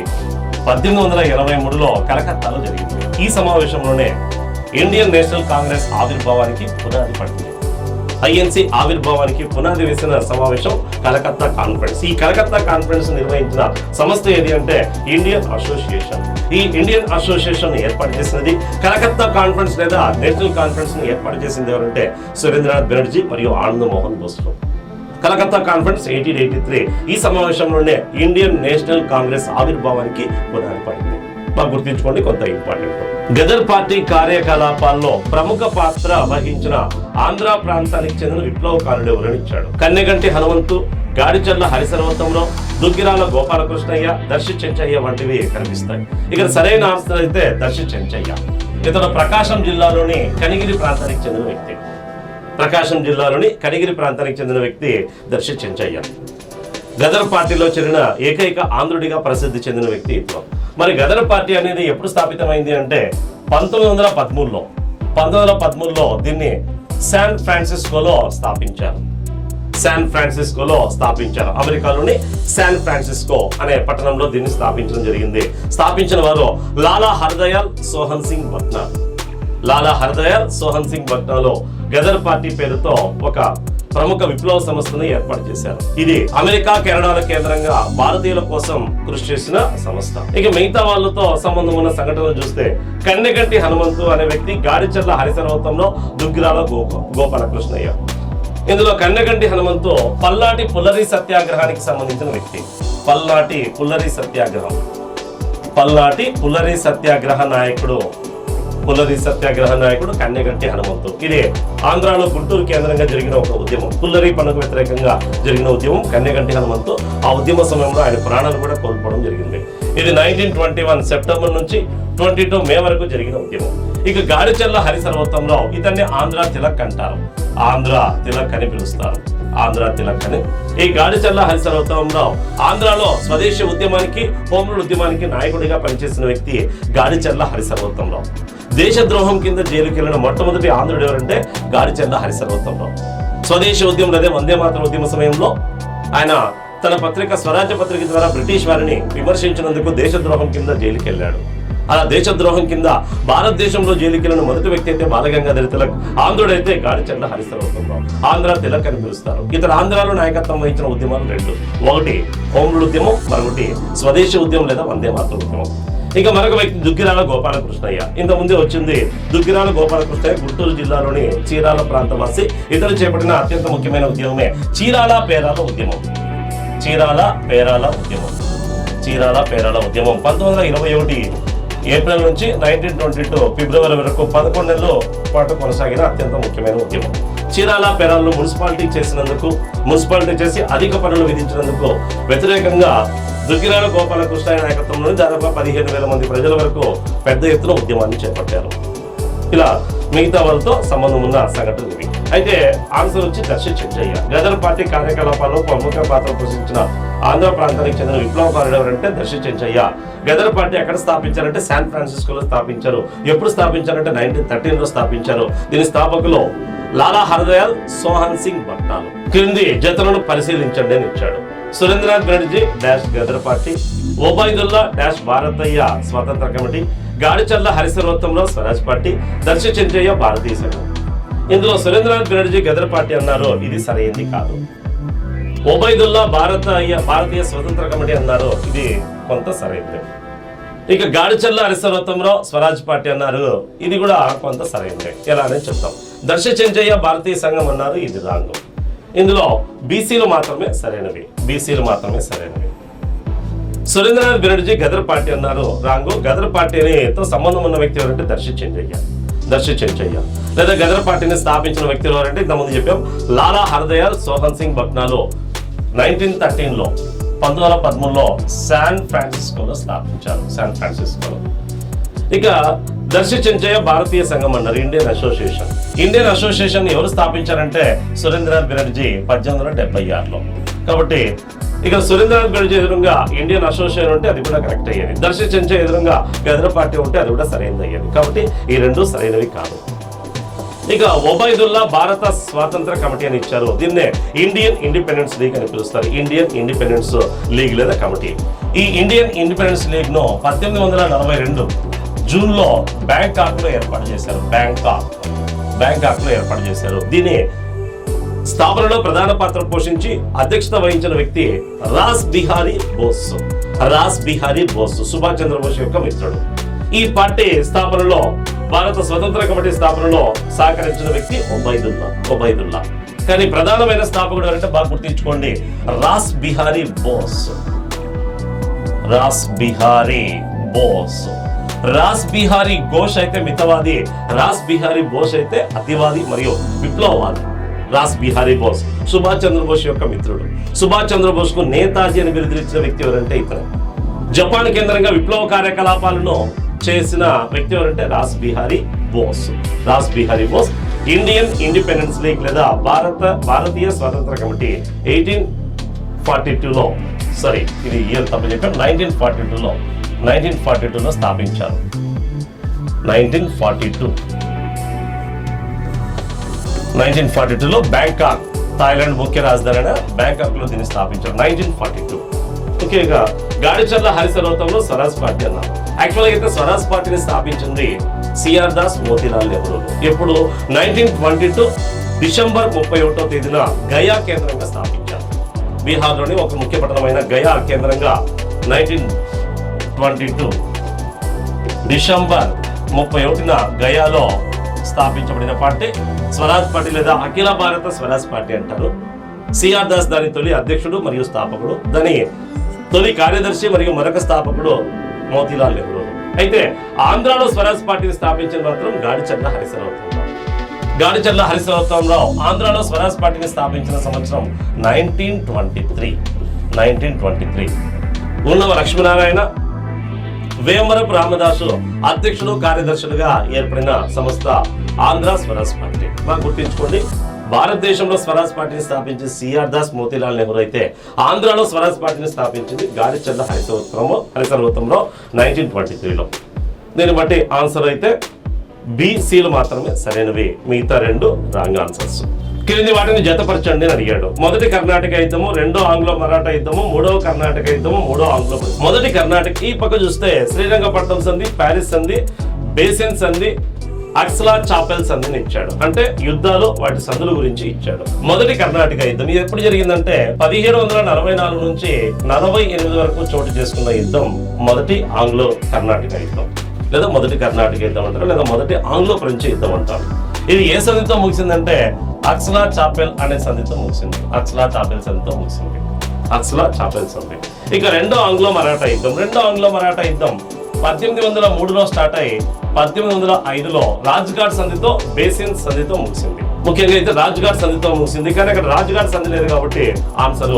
1883లో కలకత్తాలో జరిగింది. ఈ సమావేశంలోనే ఇండియన్ నేషనల్ కాంగ్రెస్ ఆవిర్భావానికి పునాది పడింది. ఐఎన్సి ఆవిర్భావానికి పునాది వేసిన సమావేశం కలకత్తా కాన్ఫరెన్స్. ఈ కలకత్తా కాన్ఫరెన్స్ నిర్వహించిన సంస్థ ఏది అంటే ఇండియన్ అసోసియేషన్. ఈ ఇండియన్ అసోసియేషన్ ఏర్పాటు చేసినది కలకత్తా కాన్ఫరెన్స్ లేదా నేషనల్ కాన్ఫరెన్స్ ని ఏర్పాటు చేసింది ఎవరంటే సురేంద్రనాథ్ బెనర్జీ మరియు ఆనంద్ మోహన్ బోస్లు. కలకత్తా కాన్ఫరెన్స్ 1883 ఈ సమావేశంలోనే ఇండియన్ నేషనల్ కాంగ్రెస్ ఆవిర్భావానికి పునాది పడింది. బాగా గుర్తించుకోండి, కొంత ఇంపార్టెంట్. గదర్ పార్టీ కార్యకలాపాల్లో ప్రముఖ పాత్ర వహించిన ఆంధ్ర ప్రాంతానికి చెందిన విప్లవకారుడు ఎవరని ఇచ్చాడు. కన్నెగంటి హనుమంతు, గాడిచర్ల హరిసర్వతంలో, దుగ్గిరాల గోపాలకృష్ణయ్య, దర్శి చెంచయ్య వంటివి కనిపిస్తాయి. ఇక్కడ సరైన ఆన్సర్ అయితే దర్శి చెంచయ్య. ఇతను ప్రకాశం జిల్లాలోని కనిగిరి ప్రాంతానికి చెందిన వ్యక్తి. ప్రకాశం జిల్లాలోని కనిగిరి ప్రాంతానికి చెందిన వ్యక్తి దర్శి చెంచయ్య. గదర్ పార్టీలో చేరిన ఏకైక ఆంధ్రుడిగా ప్రసిద్ధి చెందిన వ్యక్తి ఇతను. మరి గదర్ పార్టీ అనేది ఎప్పుడు స్థాపితమైంది అంటే 1913లో దీన్ని శాన్ ఫ్రాన్సిస్కోలో స్థాపించారు. అమెరికాలోని శాన్ ఫ్రాన్సిస్కో అనే పట్టణంలో దీన్ని స్థాపించడం జరిగింది. స్థాపించిన వారు లాలా హర్దయాల్ సోహన్ సింగ్ భట్నాలో గదర్ పార్టీ పేరుతో ఒక ప్రముఖ విప్లవ సంస్థను ఏర్పాటు చేశారు. ఇది అమెరికా, కెనడాల కేంద్రంగా భారతీయుల కోసం కృషి చేసిన సంస్థ. ఇక మిగతా వాళ్ళతో సంబంధం ఉన్న సంఘటనలు చూస్తే కన్నెగంటి హనుమంతు అనే వ్యక్తి గాడిచర్ల హరిసర్వతంలో, దుగ్గిరాల గోపాలకృష్ణయ్య. ఇందులో కన్నెగంటి హనుమంతు పల్నాటి పుల్లరి సత్యాగ్రహానికి సంబంధించిన వ్యక్తి. పల్నాటి పుల్లరి సత్యాగ్రహ నాయకుడు కన్నెగంటి హనుమంతు. ఇది ఆంధ్రాలో గుంటూరు కేంద్రంగా జరిగిన ఒక ఉద్యమం. పుల్లరి పనుకు వ్యతిరేకంగా జరిగిన ఉద్యమం కన్నెగంటి హనుమంతు. ఆ ఉద్యమ సమయంలో ఆయన ప్రాణాలు కూడా కోల్పోవడం జరిగింది. ఇది 1921 సెప్టెంబర్ నుంచి 22 మే వరకు జరిగిన ఉద్యమం. ఇక గాడిచర్ల హరిసర్వతంరావు, ఇతన్ని ఆంధ్ర తిలక్ అంటారు. ఆంధ్ర తిలక్ అని పిలుస్తారు. ఈ గాడిచర్ల హరిసర్వతంరావు ఆంధ్రాలో స్వదేశీ ఉద్యమానికి, హోమ్ రూల్ ఉద్యమానికి నాయకుడిగా పనిచేసిన వ్యక్తి గాడిచర్ల హరిసర్వతంరావు. దేశద్రోహం కింద జైలుకి వెళ్ళిన మొట్టమొదటి ఆంధ్రుడు ఎవరంటే గాడిచర్ల హరిసర్వతంరావు. స్వదేశీ ఉద్యమం లేదా వందే మాతరం ఉద్యమ సమయంలో ఆయన తన పత్రిక స్వరాజ్య పత్రిక ద్వారా బ్రిటిష్ వారిని విమర్శించినందుకు దేశద్రోహం కింద జైలుకి వెళ్ళాడు. అలా దేశద్రోహం కింద భారతదేశంలో జైలుకి వెళ్ళిన మొదటి వ్యక్తి అయితే బాలగంగాధర తిలక్. ఆంధ్రుడైతే గాడిచర్ల హరిసర్వతంరావు. ఆంధ్ర తిలక్ అని పిలుస్తారు. ఇతను ఆంధ్రాలో నాయకత్వం వహించిన ఉద్యమాలు రెండు. ఒకటి హోమ్ రూల్ ఉద్యమం, మరొకటి స్వదేశీ ఉద్యమం లేదా వందే మాతరం ఉద్యమం. ఇక మరొక వ్యక్తి దుగ్గిరాల గోపాలకృష్ణయ్య. ఇంతకుముందే వచ్చింది. దుగ్గిరాల గోపాలకృష్ణయ్య గుంటూరు జిల్లాలోని చీరాల ప్రాంతవాసి. ఇతను చేపట్టిన అత్యంత ముఖ్యమైన ఉద్యమమే చీరాల పేరాల ఉద్యమం. 1921 ఏప్రిల్ నుంచి 1922 ఫిబ్రవరి వరకు 11 నెలల పాటు కొనసాగిన అత్యంత ముఖ్యమైన ఉద్యమం. చీరాల పేరాలను మున్సిపాలిటీ చేసి అధిక పన్నులు విధించినందుకు వ్యతిరేకంగా దుగ్గిరాల గోపాలకృష్ణయ్య నాయకత్వంలోని దాదాపు 15,000 మంది ప్రజల వరకు పెద్ద ఎత్తున ఉద్యమాన్ని చేపట్టారు. ఇలా మిగతా వాళ్ళతో సంబంధం ఉన్న సంఘటనలు ఇవి. అయితే ఆన్సర్ వచ్చి దర్శి చెంచయ్య. గదర్ పార్టీ కార్యకలాపాల్లో ప్రముఖ పాత్ర పోషించిన ఆంధ్ర ప్రాంతానికి చెందిన విప్లవకారుడు ఎవరంటే దర్శి చెంచయ్య. గదర్ పార్టీ ఎక్కడ స్థాపించారంటే శాన్ ఫ్రాన్సిస్కోలో స్థాపించారు. ఎప్పుడు స్థాపించారంటే 1913లో స్థాపించారు. దీని స్థాపకులు లాలా హర్దయాల్ సోహన్ సింగ్ భట్నాలు. క్రింది జతలను పరిశీలించండి అని ఇచ్చాడు. Surendranath Banerjee dash Gadar party, Obaidullah dash Bharatiya Swatantra committee, Gadicherla Harisarvottamarao Swaraj party, Darsi Chenchaiah Bharatiya Sangham. ఇందులో సురేంద్రనాథ్ బెనర్జీ గదర్ పార్టీ అన్నారు, ఇది సరైనది కాదు. ఓబైదుల్లా భారతీయ స్వతంత్ర కమిటీ అన్నారు, ఇది కొంత సరైనది. ఇక గాడిచర్ల హరిసర్వతంరావు స్వరాజ్ పార్టీ అన్నారు, ఇది కూడా కొంత సరైనది. ఎలా అనేది చెప్తాం. దర్శి చెంచయ్య భారతీయ సంఘం అన్నారు, ఇది రాంగ్. ఇందులో బీసీలు మాత్రమే సరైనవి. సురేంద్రనాథ్ బెనర్జీ గదర్ పార్టీ అన్నారు, రాంగు. గదర్ పార్టీతో సంబంధం ఉన్న వ్యక్తి ఎవరంటే దర్శి చెంచయ్య. లేదా గదర్ పార్టీని స్థాపించిన వ్యక్తులు ఎవరంటే ఇంతకుముందు చెప్పాం, లాలా హర్దయాల్ సోహన్ సింగ్ భట్నాలు 1913లో శాన్ ఫ్రాన్సిస్కోలో స్థాపించారు. ఇక దర్శి చెంచయ్య భారతీయ సంఘం అన్నారు, ఇండియన్ అసోసియేషన్ ఎవరు స్థాపించారంటే సురేంద్రనాథ్ బెనర్జీ 1876లో. కాబట్టి ఇక సురేంద్రనాథ్ బెనర్జీ ఎదురుగా ఇండియన్ అసోసియేషన్ ఉంటే అది కూడా కరెక్ట్ అయ్యేది. దర్శి చెంచయ్య ఎదురుగా గదర్ పార్టీ ఉంటే అది కూడా సరైనది అయ్యేది. కాబట్టి ఈ రెండు సరైనవి కాదు. ఇక ఒబైదుల్లా భారత స్వాతంత్ర కమిటీ అని ఇచ్చారు. దీన్నే ఇండియన్ ఇండిపెండెన్స్ లీగ్ అని పిలుస్తారు. ఇండియన్ ఇండిపెండెన్స్ లీగ్ లేదా కమిటీ. ఈ ఇండియన్ ఇండిపెండెన్స్ లీగ్ ను 1842 జూన్ లో బ్యాంకాక్ లో ఏర్పాటు చేశారు. బ్యాంకాక్ లో ఏర్పాటు చేశారు. దీని స్థాపనలో ప్రధాన పాత్ర పోషించి అధ్యక్షత వహించిన వ్యక్తి రాస్ బిహారీ బోస్ సుభాష్ చంద్రబోస్ యొక్క మిత్రుడు. ఈ పార్టీ స్థాపనలో భారత స్వతంత్ర కమిటీ స్థాపనలో సహకరించిన వ్యక్తి ఒబైదుల్లా. కానీ ప్రధానమైన స్థాపకుడు అంటే బాగా గుర్తించుకోండి, రాస్ బిహారీ బోస్. రాస్ బిహారీ ఘోష్ అయితే మితవాది, రాస్ బిహారీ బోస్ అయితే అతివాది మరియు విప్లవవాది. రాస్ బిహారీ బోస్ సుభాష్ చంద్రబోస్ యొక్క మిత్రుడు. సుభాష్ చంద్రబోస్ కు నేతాజీ అని బిరుదునిచ్చిన వ్యక్తి ఎవరంటే ఇతను. జపాన్ కేంద్రంగా విప్లవ కార్యకలాపాలను చేసిన వ్యక్తి ఎవరంటే Ras Behari Bose. Indian Independence League లేదా భారతీయ స్వాతంత్ర కమిటీ 1842లో ఇది ఇయర్ తప్ప చెప్పాను, 1942లో స్థాపించారు. 1942లో బ్యాంకాక్, థాయిలాండ్ ముఖ్య రాజధాని బ్యాంకాక్ లో దీన్ని స్థాపించారు 1942. ముఖ్యంగా గాడిచర్ల హరిసర్వతంలో స్వరాజ్ పార్టీ అన్నారు. యాక్చువల్ అయితే స్వరాజ్ పార్టీని స్థాపించింది సిఆర్ దాస్ మోతీలాల్ నెహ్రూ. ఎప్పుడు 1922 డిసెంబర్ 31వ తేదీన గయా కేంద్రంగా స్థాపించారు. బీహార్లోని ఒక ముఖ్య పట్టణమైన గయా కేంద్రంగా 1922 డిసెంబర్ 31న గయాలో స్థాపించబడిన పార్టీ స్వరాజ్ పార్టీ లేదా అఖిల భారత స్వరాజ్ పార్టీ అంటారు. సిఆర్ దాస్ దాని తొలి అధ్యక్షుడు మరియు స్థాపకుడు, దాని తొలి కార్యదర్శి మరియు మరొక స్థాపకుడు మోతీలాల్ నెహ్రూ. అయితే ఆంధ్రాలో స్వరాజ్ పార్టీని స్థాపించిన మాత్రం గాడిచర్ల హరిసర్వతంరావు. ఆంధ్రాలో స్వరాజ్ పార్టీని స్థాపించిన సంవత్సరం 1923. ఉన్నవ లక్ష్మీనారాయణ, వేమరపు రామదాసు అధ్యక్షుడు కార్యదర్శులుగా ఏర్పడిన సంస్థ ఆంధ్ర స్వరాజ్ పార్టీ. బాగా గుర్తించుకోండి, భారతదేశంలో స్వరాజ్ పార్టీని స్థాపించి సిఆర్ దాస్ మోతీలాల్ నెహ్రూ అయితే ఆంధ్రాలో స్వరాజ్ పార్టీని స్థాపించింది గాడిచర్ల హరిసర్వతంరావు 1923లో. దీన్ని బట్టి ఆన్సర్ అయితే బీసీలు మాత్రమే సరైనవి, మిగతా రెండు రాంగ్ ఆన్సర్స్. క్రింది వాటిని జతపరచండి అని అడిగాడు. మొదటి కర్ణాటక యుద్ధము, రెండో ఆంగ్లో మరాఠా యుద్ధము, మూడవ కర్ణాటక యుద్ధము, మూడో ఆంగ్లో. మొదటి కర్ణాటక ఈ పక్క చూస్తే శ్రీరంగపట్నం సంధి, ప్యారిస్ సంధి, బేసిన్ సంధి, అక్సలా చాపెల్ సంధిని ఇచ్చాడు. అంటే యుద్ధాలు వాటి సంధుల గురించి ఇచ్చాడు. మొదటి కర్ణాటక యుద్ధం ఇది ఎప్పుడు జరిగిందంటే 1744 నుంచి 48 వరకు చోటు చేసుకున్న యుద్ధం మొదటి ఆంగ్లో కర్ణాటక యుద్ధం లేదా మొదటి కర్ణాటక యుద్ధం అంటారు, లేదా మొదటి ఆంగ్లో ఫ్రెంచ్ యుద్ధం అంటారు. ఇది ఏ సంధితో ముగిసిందంటే అక్సలా చాపెల్ అనే సంధితో ముగిసింది. అక్సలా చాపెల్ సంధి. ఇక రెండో ఆంగ్లో మరాఠా యుద్ధం 1803లో స్టార్ట్ అయ్యి 1805లో రాజ్ఘాట్ సంధితో, బేసిన్ సంధితో ముగిసింది. ముఖ్యంగా అయితే రాజ్ఘాట్ సంధితో ముగిసింది, కానీ అక్కడ రాజ్ఘాట్ సంధి లేదు కాబట్టి ఆన్సర్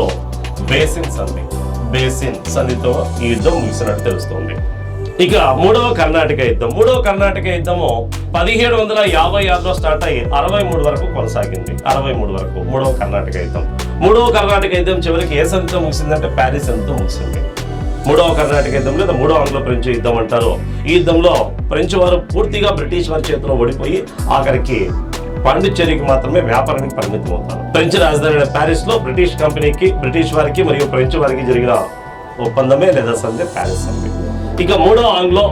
బేసిన్ సంధితో ఈ యుద్ధం ముగిసినట్టు తెలుస్తుంది. ఇక మూడవ కర్ణాటక యుద్ధము 1756లో స్టార్ట్ అయ్యి 63 వరకు కొనసాగింది. 63 వరకు మూడవ కర్ణాటక యుద్ధం చివరికి ఏ సంధితో ముగిసిందంటే ప్యారిస్ సంధితో ముగిసింది. మూడవ కర్ణాటక యుద్ధం లేదా మూడో ఆంగ్లో ఫ్రెంచ్ యుద్ధం అంటారు. ఈ యుద్ధంలో ఫ్రెంచ్ వారు పూర్తిగా బ్రిటిష్ వారి చేతిలో ఓడిపోయి ఆఖరికి పాండిచ్చేరికి మాత్రమే వ్యాపారానికి పరిమితం అవుతారు. ఫ్రెంచ్ రాజధాని ప్యారిస్ లో బ్రిటిష్ వారికి మరియు ఫ్రెంచ్ వారికి జరిగిన ఒప్పందమే లేదా సంధి ప్యారిస్ సంధి. ఇక మూడో ఆంగ్లో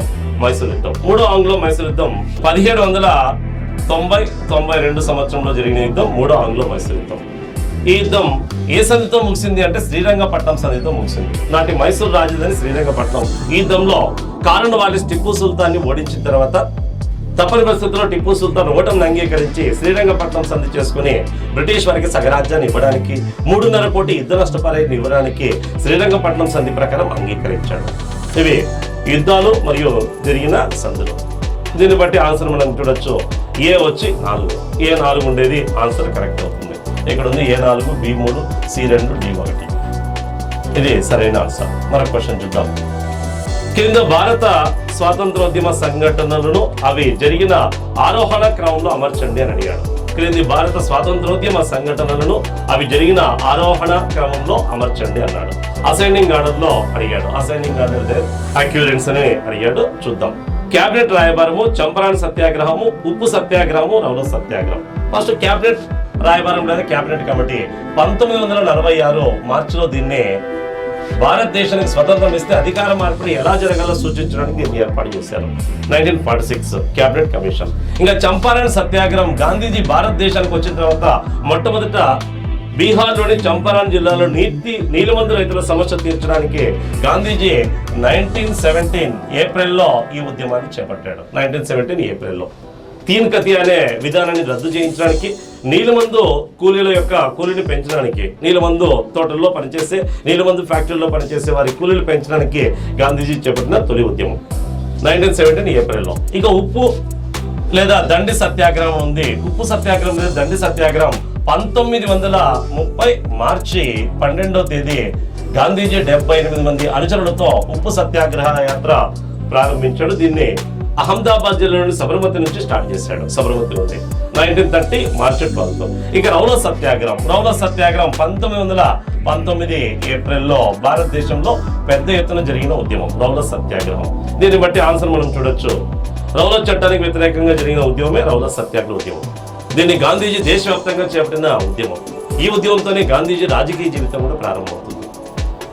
మైసూర్ యుద్ధం 1792 సంవత్సరంలో జరిగిన యుద్ధం మూడో ఆంగ్లో మైసూర్ యుద్ధం. ఈ యుద్ధం ఏ సంధితో ముగిసింది అంటే శ్రీరంగపట్నం సంధితో ముగిసింది. నాటి మైసూర్ రాజధాని శ్రీరంగపట్నం. ఈ యుద్ధంలో కారణవాలిస్ టిప్పు సుల్తాన్ని ఓడించిన తర్వాత తప్పని పరిస్థితుల్లో టిప్పు సుల్తాన్ ఓటమిని అంగీకరించి శ్రీరంగపట్నం సంధి చేసుకుని బ్రిటిష్ వారికి సగరాజ్యాన్ని ఇవ్వడానికి 3.5 కోటి యుద్ధ నష్టపరిహారాన్ని ఇవ్వడానికి శ్రీరంగపట్నం సంధి ప్రకారం అంగీకరించాడు. ఇవి యుద్ధాలు మరియు జరిగిన సంధులు. దీన్ని బట్టి ఆన్సర్ మనం చూడొచ్చు. ఏ వచ్చి 4, A4 ఉండేది ఆన్సర్ కరెక్ట్ అవుతుంది. ఇక్కడ ఉంది A4, B3, C2, D1. ఇది సరైన ఆన్సర్. మరొక క్వశ్చన్ చూద్దాం. కింద భారత స్వాతంత్రోద్యమ సంఘటనలను అవి జరిగిన ఆరోహణ క్రమంలో అమర్చండి అని అడిగాడు. క్రింది భారత స్వాతంత్రోద్యమ సంఘటనలను అవి జరిగిన ఆరోహణ క్రమంలో అమర్చండి అన్నాడు. అసెండింగ్ ఆర్డర్ లో అడిగాడు. అసెండింగ్ ఆర్డర్ అక్యూరెన్స్ అని అడిగాడు. చూద్దాం. క్యాబినెట్ రాయబారము, చంపారణ్ సత్యాగ్రహము, ఉప్పు సత్యాగ్రహము, రౌలత్ సత్యాగ్రహం. ఫస్ట్ క్యాబినెట్ రాయబారం లేదా క్యాబినెట్ కమిటీ 1946 మార్చిలో దీన్ని భారతదేశానికి స్వతంత్రం ఇస్తే అధికార మార్పిడి ఎలా జరగాలో సూచించడానికి దీన్ని ఏర్పాటు చేశారు. 1946 క్యాబినెట్ కమిషన్. ఇంకా చంపారణ్ సత్యాగ్రహం గాంధీజీ భారతదేశానికి వచ్చిన తర్వాత మొట్టమొదట బీహార్లోని చంపారణ్ జిల్లాలో నీలిమందు రైతుల సమస్య తీర్చడానికి గాంధీజీ 1917 ఏప్రిల్లో ఈ ఉద్యమాన్ని చేపట్టాడు. 1917 ఏప్రిల్లో తీన్ కతి అనే విధానాన్ని రద్దు చేయించడానికి, నీలిమందు కూలీని పెంచడానికి, నీలిమందు తోటల్లో పనిచేసే, నీలిమందు ఫ్యాక్టరీలో పనిచేసే వారి కూలీలు పెంచడానికి గాంధీజీ చేపట్టిన తొలి ఉద్యమం 1917 ఏప్రిల్లో. ఇక ఉప్పు లేదా దండి సత్యాగ్రహం ఉంది. ఉప్పు సత్యాగ్రహం లేదా దండి సత్యాగ్రహం 1930 మార్చి 12వ తేదీ గాంధీజీ 78 మంది అనుచరులతో ఉప్పు సత్యాగ్రహ యాత్ర ప్రారంభించాడు. దీన్ని అహ్మదాబాద్ జిల్లాలోని సబర్మతి నుంచి స్టార్ట్ చేశాడు. సబర్మతి నుంచి 1930 మార్చి 12. ఇక రౌలత్ సత్యాగ్రహం. రౌలత్ సత్యాగ్రహం 1919 ఏప్రిల్లో భారతదేశంలో పెద్ద ఎత్తున జరిగిన ఉద్యమం రౌలత్ సత్యాగ్రహం. దీన్ని బట్టి ఆన్సర్ మనం చూడొచ్చు. రౌలత్ చట్టానికి వ్యతిరేకంగా జరిగిన ఉద్యమమే రౌలత్ సత్యాగ్రహ ఉద్యమం. దీన్ని గాంధీజీ దేశవ్యాప్తంగా చేపట్టిన ఉద్యమం. ఈ ఉద్యమంతోనే గాంధీజీ రాజకీయ జీవితం కూడా ప్రారంభమవుతుంది.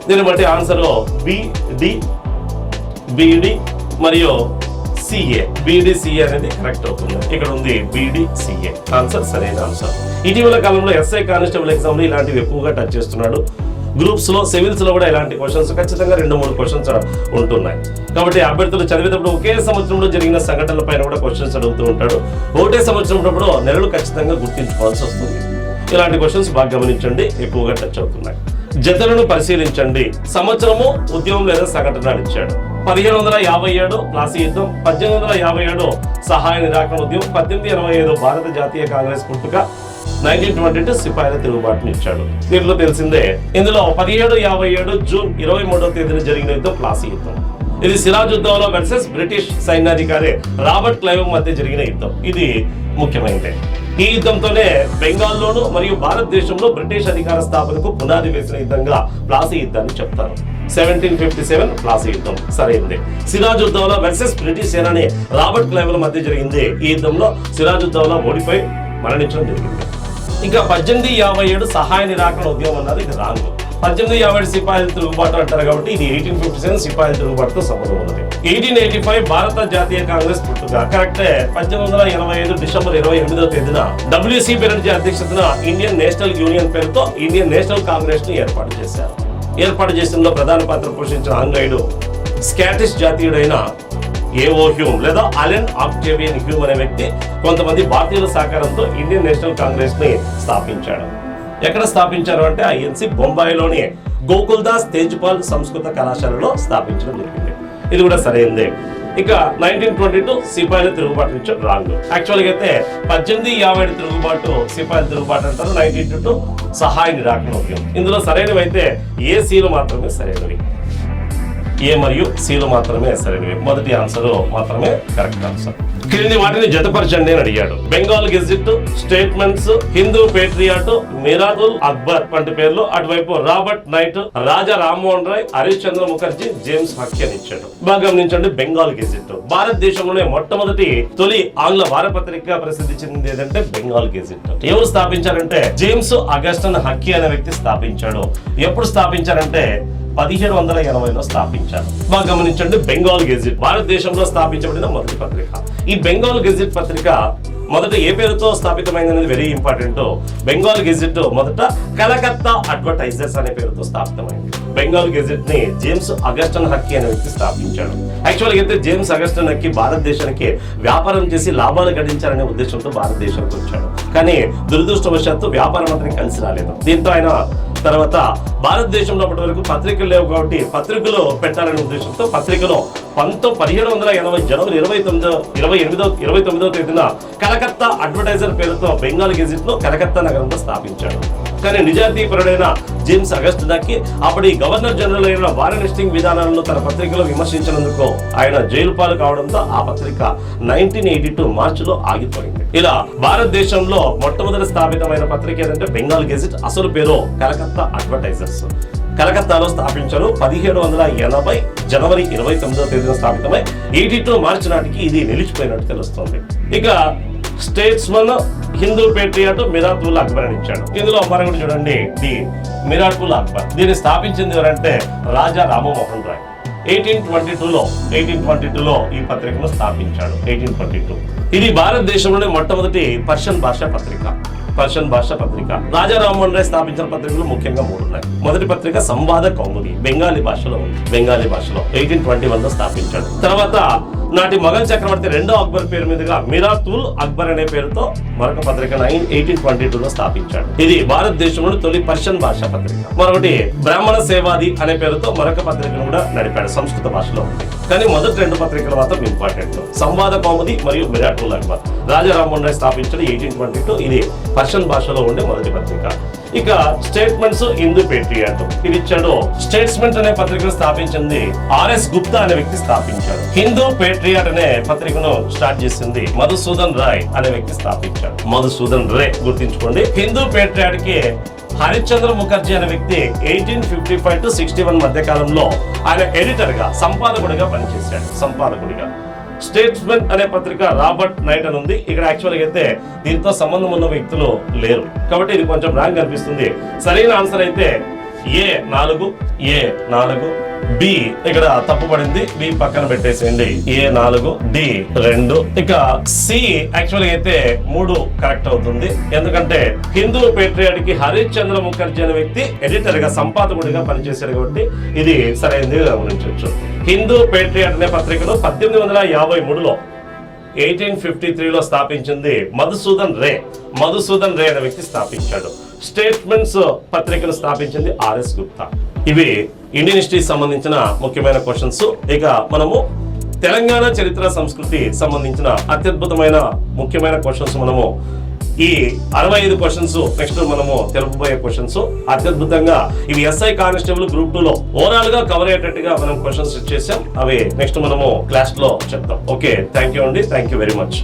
దీన్ని బట్టి ఆన్సర్ బిడి మరియు సిఏ, బిడిసిఏ అనేది కరెక్ట్ అవుతుంది. ఇక్కడ ఉంది బిడిసిఏ ఆన్సర్, సరైన ఆన్సర్. ఇటీవల కాలంలో ఎస్ఐ కానిస్టేబుల్ ఎగ్జామ్ లో ఇలాంటివి ఎక్కువగా టచ్ చేస్తున్నాడు. గ్రూప్స్ లో, సివిల్స్ లో కూడా ఇలాంటి క్వశ్చన్స్ ఖచ్చితంగా 2-3 క్వశ్చన్స్ ఉంటున్నాయి. కాబట్టి అభ్యర్థులు చదివేటప్పుడు ఒకే సంవత్సరంలో జరిగిన సంఘటనల పైన కూడా క్వశ్చన్స్ అడుగుతూ ఉంటాడు. ఒకటే సంవత్సరం నెలలు ఖచ్చితంగా గుర్తించుకోవాల్సి వస్తుంది. ఇలాంటి క్వశ్చన్స్ బాగా గమనించండి, ఎక్కువగా టచ్ అవుతున్నాయి. జతలను పరిశీలించండి. సంవత్సరము, ఉద్యమం లేదా సంఘటన అని ఇచ్చాడు. 1757 ప్లాసీ యుద్ధం, 1857 సహాయ నిరాకరణ ఉద్యమం, 1885 భారత జాతీయ కాంగ్రెస్ పుట్టుక, 1922 సిపాయిల తిరుగుబాటుని ఇచ్చాడు. దీంట్లో తెలిసిందే. ఇందులో 1757 జూన్ 23వ తేదీన జరిగిన యుద్ధం ప్లాసీ యుద్ధం. ఇది సిరాజుద్దౌలా వర్సెస్ బ్రిటిష్ సైన్యాధికారి రాబర్ట్ క్లైవ్ మధ్య జరిగిన యుద్ధం. ఇది ముఖ్యమైనదే. ఈ యుద్ధంతోనే బెంగాల్లోను మరియు భారతదేశంలో బ్రిటిష్ అధికార స్థాపనకు పునాది వేసిన యుద్ధంగా ప్లాసీ యుద్ధాన్ని చెప్తారు. 1757 ప్లాసీ యుద్ధం సరైనది. సిరాజుద్దౌలా వర్సెస్ బ్రిటిష్ సేనాని రాబర్ట్ క్లైవ్ మధ్య జరిగింది. ఈ యుద్ధంలో సిరాజుద్దౌలా ఓడిపోయి మరణించడం జరిగింది. ఇంకా 1857 సహాయ నిరాకరణ ఉద్యమం అన్నది ఇది రాంగ్. 1857 సిపాయిల తిరుగుబాటు అంటారు కాబట్టి ఇది 1857 సిపాయిల తిరుగుబాటుతో సంబంధం ఉన్నది. 1885 భారత జాతీయ కాంగ్రెస్ పుట్టుక కరెక్టే. 1885 డిసెంబర్ 28వ తేదీన డబ్ల్యూసి బెనర్జీ అధ్యక్షతన ఇండియన్ నేషనల్ యూనియన్ పేరుతో ఇండియన్ నేషనల్ కాంగ్రెస్ ను ఏర్పాటు చేశారు. ఏర్పాటు చేసిన ప్రధాన పాత్ర పోషించిన ఆంగ్లేయుడు స్కాటిష్ జాతీయుడైన ఏఓ హ్యూమ్ లేదా అలెన్ ఆక్టేవియన్ హ్యూమ్ అనే వ్యక్తి కొంతమంది భారతీయుల సహకారంతో ఇండియన్ నేషనల్ కాంగ్రెస్ ని స్థాపించాడు. ఎక్కడ స్థాపించారు అంటే ఐఎన్సి బొంబాయిలోని గోకుల్దాస్ తేజ్పాల్ సంస్కృత కళాశాలలో స్థాపించడం జరిగింది. ఇది కూడా సరైనదే. ఇక 1922 సిపాయిల తిరుగుబాటు నుంచి రాంగ్. యాక్చువల్గా అయితే 1857 తిరుగుబాటు సిపాయిల తిరుగుబాటు అంటారు. 1922 సహాయ నిరాకరణ ఉద్యమం. ఇందులో సరైనవి అయితే ఏ సీలు మాత్రమే సరైనవి, ఏ మరియు సీలు మాత్రమే సరైనవి. మొదటి ఆన్సర్ మాత్రమే కరెక్ట్ ఆన్సర్. క్రింది వాటిని జతపరచండి అని అడిగాడు. Bengal gazette, statements, Hindu patriot, Miratul Akbar వంటి పేర్లు. అటువైపు Robert Knight, Raja Rammohan Roy, Harish Chandra Mukherjee, James Hicky అని ఇచ్చాడు. బాగా గమనించండి. బెంగాల్ గెజిట్ భారతదేశంలోనే మొట్టమొదటి తొలి ఆంగ్ల వారపత్రిక ప్రసిద్ధి చెందింది ఏదంటే బెంగాల్ గెజిట్. ఎవరు స్థాపించారంటే జేమ్స్ అగస్టన్ హక్కి అనే వ్యక్తి స్థాపించాడు. ఎప్పుడు స్థాపించారంటే 1780లో స్థాపించారు. బాగా గమనించండి. బెంగాల్ గెజిట్ భారతదేశంలో స్థాపించబడిన మొదటి పత్రిక. ఈ బెంగాల్ గెజిట్ పత్రిక మొదట ఏ పేరుతో స్థాపితమైంది అనేది వెరీ ఇంపార్టెంట్. బెంగాల్ గెజిట్ మొదట కలకత్తా అడ్వర్టైజర్స్ అనే పేరుతో స్థాపితమైంది. బెంగాల్ గెజిట్ ని జేమ్స్ అగస్టన్ హక్కి అనే వ్యక్తి స్థాపించాడు. యాక్చువల్గా అయితే జేమ్స్ అగస్టన్ హక్కి భారతదేశానికి వ్యాపారం చేసి లాభాలు గడించాలనే ఉద్దేశంతో భారతదేశానికి వచ్చాడు. కానీ దురదృష్టవశాత్తు వ్యాపారం అతనికి కలిసి రాలేదు. దీంతో ఆయన తర్వాత భారతదేశంలో అప్పటి వరకు పత్రికలు లేవు కాబట్టి పత్రికలు పెట్టాలనే ఉద్దేశంతో పత్రికను 1780 జనవరి 29వ తేదీన కలకత్తా అడ్వర్టైజర్ పేరుతో బెంగాల్ గెజిట్ లో కలకత్తా నగరంలో స్థాపించాడు. కానీ నిజాయితీపరుడైన జేమ్స్ అగస్టన్ హక్కి అప్పటి గవర్నర్ జనరల్ అయిన వారెన్ హేస్టింగ్స్ విధానాలను తన పత్రికలో విమర్శించినందుకు ఆయన జైలు పాలు కావడంతో ఆ పత్రిక 1982 మార్చిలో ఆగిపోయింది. ఇలా భారతదేశంలో మొట్టమొదటి స్థాపితమైన పత్రిక ఏదంటే బెంగాల్ గెజిట్. అసలు పేరు కలకత్తా అడ్వర్టైజర్స్. కలకత్తాలో స్థాపించారు. 1780 జనవరి 29వ తేదీన స్థాపితమై 82 మార్చి నాటికి ఇది నిలిచిపోయినట్టు తెలుస్తుంది. ఇక స్టేట్స్మన్, హిందూ పేట్రియాట్ మిరాతుల్ అక్బర్ అని ఇచ్చాడు. ఇందులో మనం కూడా చూడండి, ది మిరాతుల్ అక్బర్. దీన్ని స్థాపించింది ఎవరంటే రాజా రామమోహన్ రాయ్. 1822లో ఈ పత్రికను స్థాపించాడు. 1822 ఇది భారతదేశంలోనే మొట్టమొదటి పర్షియన్ భాషా పత్రిక. రాజా రామ్మోహన్ రాయ్ స్థాపించిన పత్రికలు ముఖ్యంగా 3 ఉన్నాయి. మొదటి పత్రిక సంవాద కౌముది, బెంగాలీ భాషలో ఉంది. 1821లో స్థాపించాడు. తర్వాత నాటి మొఘల్ చక్రవర్తి 2వ అక్బర్ పేరు మీదుగా మిరాతుల్ అక్బర్ అనే పేరుతో మరొక పత్రిక 1822లో స్థాపించాడు. ఇది భారతదేశంలోని తొలి పర్షియన్ భాషా పత్రిక. మరొకటి బ్రాహ్మణ సేవాది అనే పేరుతో మరొక పత్రికను కూడా నడిపాడు. సంస్కృత భాషలో ఉంది. కానీ మొదటి 2 పత్రికలు మాత్రం ఇంపార్టెంట్. సంవాద కౌముది మరియు మిరాతుల్ అక్బర్. రాజా రామ్మోహన్ రాయ్ స్థాపించాడు 1822. ఇది పర్షియన్ భాషలో ఉండే మొదటి పత్రిక. ఇక స్టేట్మెంట్స్, హిందూ పేట్రియాట్ ఇది ఇచ్చాడు. స్టేట్స్మెంట్ అనే పత్రికను స్థాపించింది ఆర్ఎస్ గుప్తా అనే వ్యక్తి స్థాపించాడు. హిందూ పేట్రియాట్ అనే పత్రికను స్టార్ట్ చేసింది మధుసూదన్ రాయ్ అనే వ్యక్తి స్థాపించాడు. మధుసూదన్ రే గుర్తించుకోండి. హిందూ పేట్రియాట్ కి హరిశ్చంద్ర ముఖర్జీ అనే వ్యక్తి 1855 to 61 మధ్య కాలంలో ఆయన ఎడిటర్ గా, సంపాదకుడిగా పనిచేశాడు. స్టేట్స్మెన్ అనే పత్రిక రాబర్ట్ నైట్ అని ఉంది. ఇక్కడ యాక్చువల్ గా అయితే దీంతో సంబంధం ఉన్న వ్యక్తులు లేరు కాబట్టి ఇది కొంచెం రాంగ్ అనిపిస్తుంది. సరైన ఆన్సర్ అయితే A4 B ఇక్కడ తప్పు పడింది. B పక్కన పెట్టేసేయండి. A4 D2. ఇక C యాక్చువల్ గా అయితే 3 కరెక్ట్ అవుతుంది. ఎందుకంటే హిందూ పేట్రియాట్ కి హరిశ్చంద్ర ముఖర్జీ అనే వ్యక్తి ఎడిటర్ గా, సంపాదకుడిగా పనిచేశాడు కాబట్టి ఇది సరైనది గమనించవచ్చు. హిందూ పేట్రియాట్ అనే పత్రికను 1853లో 1853లో స్థాపించింది మధుసూదన్ రే అనే వ్యక్తి స్థాపించాడు. స్టేట్మెంట్స్ పత్రికను స్థాపించింది ఆర్ఎస్ గుప్తా. ఇవి ఇండియన్ హిస్టరీకి సంబంధించిన ముఖ్యమైన క్వశ్చన్స్. ఇక మనము తెలంగాణ చరిత్ర సంస్కృతి సంబంధించిన అత్యద్భుతమైన ముఖ్యమైన క్వశ్చన్స్ మనము ఈ 65 క్వశ్చన్స్ నెక్స్ట్ మనము తెలుపబోయే క్వశ్చన్స్ అత్యద్భుతంగా ఇవి ఎస్ఐ కానిస్టేబుల్ గ్రూప్ 2లో ఓవరాల్ గా కవర్ అయ్యేటట్టుగా మనం క్వశ్చన్స్ చేసాం. అవి నెక్స్ట్ మనము క్లాస్ లో చెప్తాం. ఓకే, థ్యాంక్ యూ అండి. Thank you very much.